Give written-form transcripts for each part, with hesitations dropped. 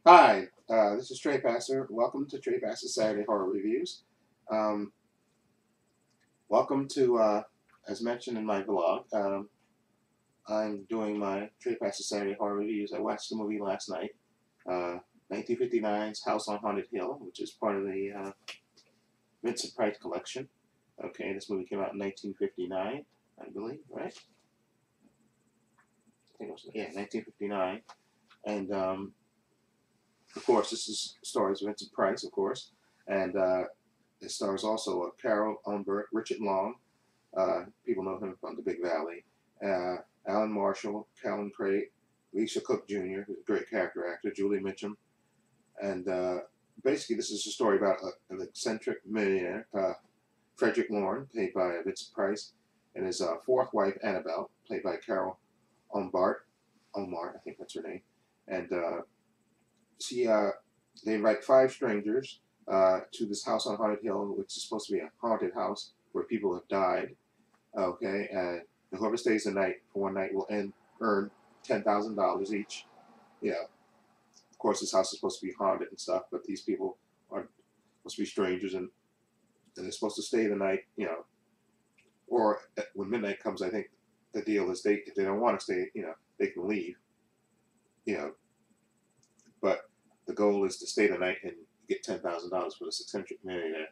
Hi, this is Trepacer. Welcome to Trepacer Saturday Horror Reviews. Um, welcome to, as mentioned in my vlog, I'm doing my Trepacer Saturday Horror Reviews. I watched the movie last night, 1959's House on Haunted Hill, which is part of the Vincent Price collection. Okay, this movie came out in 1959, I believe, right? I think it was, yeah, 1959. And, of course, this stars Vincent Price, of course, and it stars also Carol Umbert, Richard Long. People know him from The Big Valley. Alan Marshall, Callan Craig, Lisa Cook Jr., who's a great character actor, Julie Mitchum. And basically, this is a story about an eccentric millionaire, Frederick Lorne, played by Vincent Price, and his fourth wife, Annabelle, played by Carol Umbart. I think that's her name. And they invite five strangers to this house on Haunted Hill, which is supposed to be a haunted house where people have died. Okay, and whoever stays the night for one night will earn $10,000 each. Yeah, of course, this house is supposed to be haunted and stuff, but these people are supposed to be strangers, and they're supposed to stay the night. Or when midnight comes, I think the deal is if they don't want to stay, they can leave. But the goal is to stay the night and get $10,000 for this eccentric millionaire.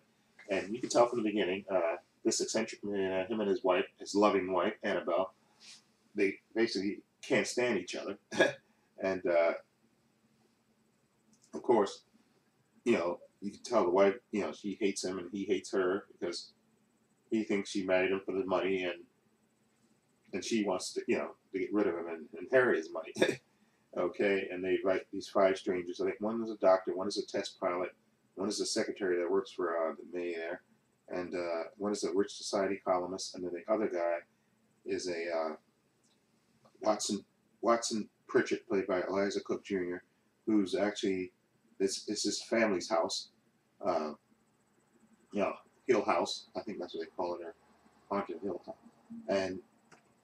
And you can tell from the beginning, this eccentric millionaire, him and his wife, his loving wife, Annabelle, they basically can't stand each other. And, of course, you can tell the wife, she hates him and he hates her because he thinks she married him for the money, and she wants to, to get rid of him and inherit his money. Okay, and they invite these five strangers. I think one is a doctor, one is a test pilot, one is a secretary that works for the millionaire, and one is a Rich Society columnist, and then the other guy is a Watson Pritchett, played by Eliza Cook Jr., who's actually it's his family's house, Hill House. I think that's what they call it, or Haunted Hill House, and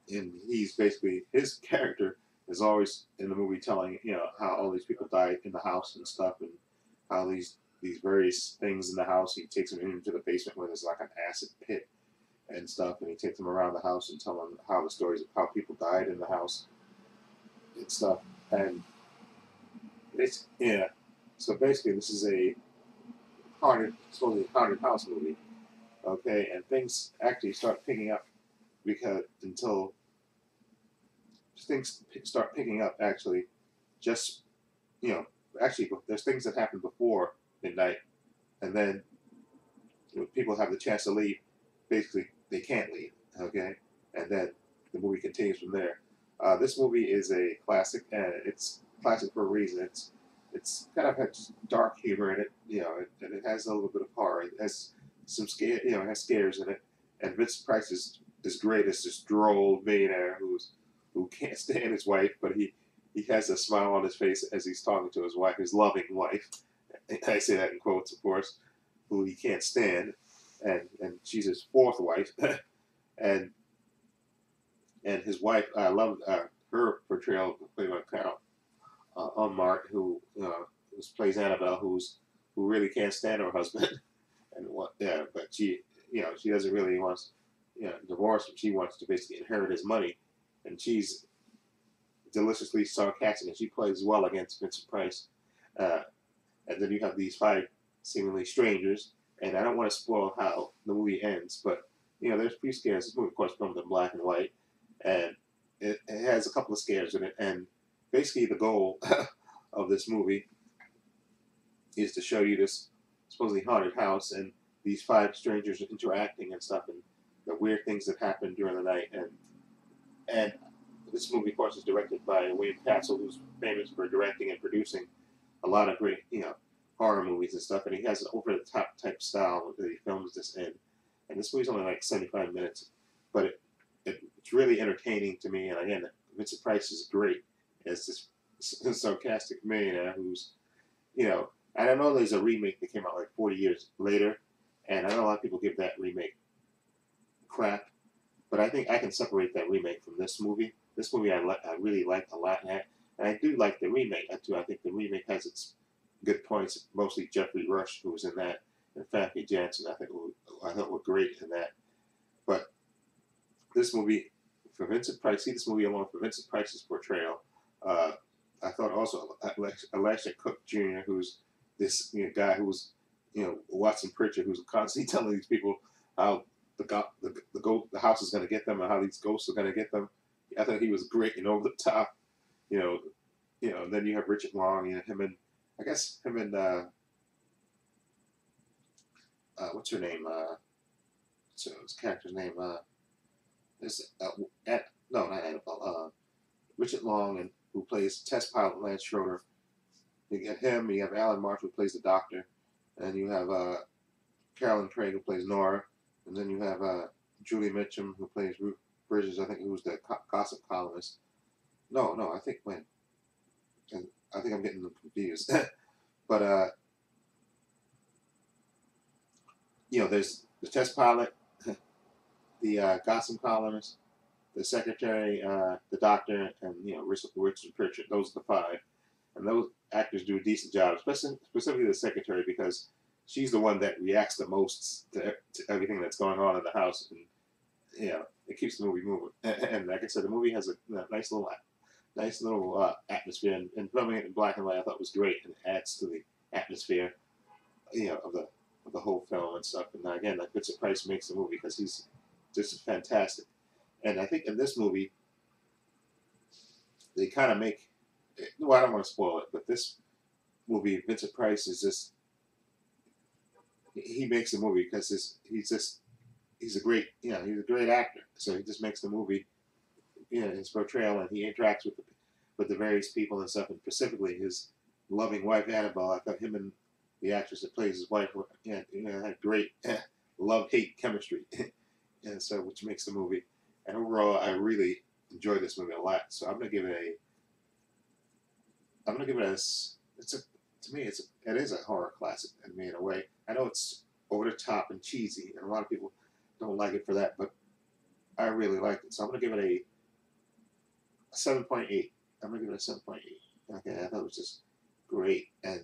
he's basically, his character is always in the movie telling how all these people died in the house and stuff, and how these various things in the house. He takes them into the basement where there's like an acid pit and stuff, and he takes them around the house and tell them how the stories of how people died in the house and stuff. And it's so basically this is a supposedly haunted house movie. Okay, and things actually start picking up until things start picking up actually just actually there's things that happen before midnight, and then when people have the chance to leave, basically they can't leave. Okay, and then the movie continues from there. This movie is a classic, and it's classic for a reason. It's kind of has dark humor in it, and it has a little bit of horror. It has some it has scares in it, and Vincent Price is great as this droll millionaire who can't stand his wife, but he has a smile on his face as he's talking to his wife, his loving wife. I say that in quotes, of course, who he can't stand, and she's his fourth wife, and his wife. I love her portrayal played by Carol Unmart, who plays Annabelle, who really can't stand her husband, but she doesn't really want divorce him. She wants to basically inherit his money. And she's deliciously sarcastic, and she plays well against Vincent Price. And then you have these five seemingly strangers, and I don't want to spoil how the movie ends, but there's few scares. This movie, of course, filmed in black and white, and it has a couple of scares in it. And basically, the goal of this movie is to show you this supposedly haunted house and these five strangers interacting and stuff, and the weird things that happen during the night. And this movie, of course, is directed by William Castle, who's famous for directing and producing a lot of great, horror movies and stuff. And he has an over-the-top type style that he films this in. And this movie's only like 75 minutes, but it's really entertaining to me. And again, Vincent Price is great as this sarcastic millionaire who's, I don't know, there's a remake that came out like 40 years later, and I know a lot of people give that remake crap. But I think I can separate that remake from this movie. This movie I really liked a lot, and I do like the remake too. I think the remake has its good points. Mostly Jeffrey Rush, who was in that, and Famke Janssen. I thought were great in that. But this movie, for Vincent Price, see this movie alone for Vincent Price's portrayal. Uh, I thought also Elisha Cook Jr., who's this guy who's Watson Pritchard, who's constantly telling these people how the house is going to get them and how these ghosts are going to get them. I thought he was great and over the top. You know, And then you have Richard Long, him and I guess him and what's her name? So his character's name. This no, not Annabelle. Richard Long, and who plays test pilot Lance Schroeder. You get him. You have Alan Marsh, who plays the Doctor, and you have Carolyn Craig, who plays Nora, and then you have Julie Mitchum, who plays Ruth Bridges. I think who's the gossip columnist. No, I think I think I'm getting them confused. But there's the test pilot, the gossip columnist, the secretary, the doctor, and Richard Pritchard. Those are the five, and those actors do a decent job, specifically the secretary, because she's the one that reacts the most to everything that's going on in the house, and it keeps the movie moving. And like I said, the movie has a nice little atmosphere, and filming it in black and white I thought was great, and it adds to the atmosphere, of the whole film and stuff. And again, like Vincent Price makes the movie because he's just fantastic. And I think in this movie, they kind of make. Well, I don't want to spoil it, but this movie, Vincent Price is just. He makes the movie because he's a great actor. So he just makes the movie, his portrayal, and he interacts with the various people and stuff, and specifically his loving wife Annabelle. I thought him and the actress that plays his wife, had great love-hate chemistry, and so which makes the movie. And overall, I really enjoyed this movie a lot. So I'm gonna give it to me, it is a horror classic in me in a way. I know it's over the top and cheesy, and a lot of people don't like it for that, but I really liked it. So I'm gonna give it a 7.8. I'm gonna give it a 7.8. Okay, I thought it was just great, and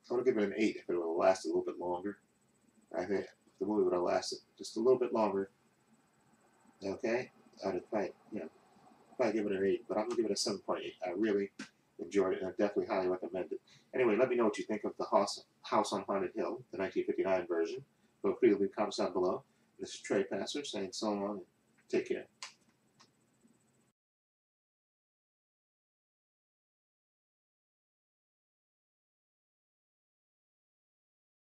I would give it an 8 if it would have lasted a little bit longer. I think if the movie would have lasted just a little bit longer, okay, I'd probably give it an 8, but I'm gonna give it a 7.8. I really enjoyed it, and I definitely highly recommend it. Anyway, let me know what you think of the House on Haunted Hill, the 1959 version. Feel free to leave comments down below. This is Trepacer saying so long, and take care.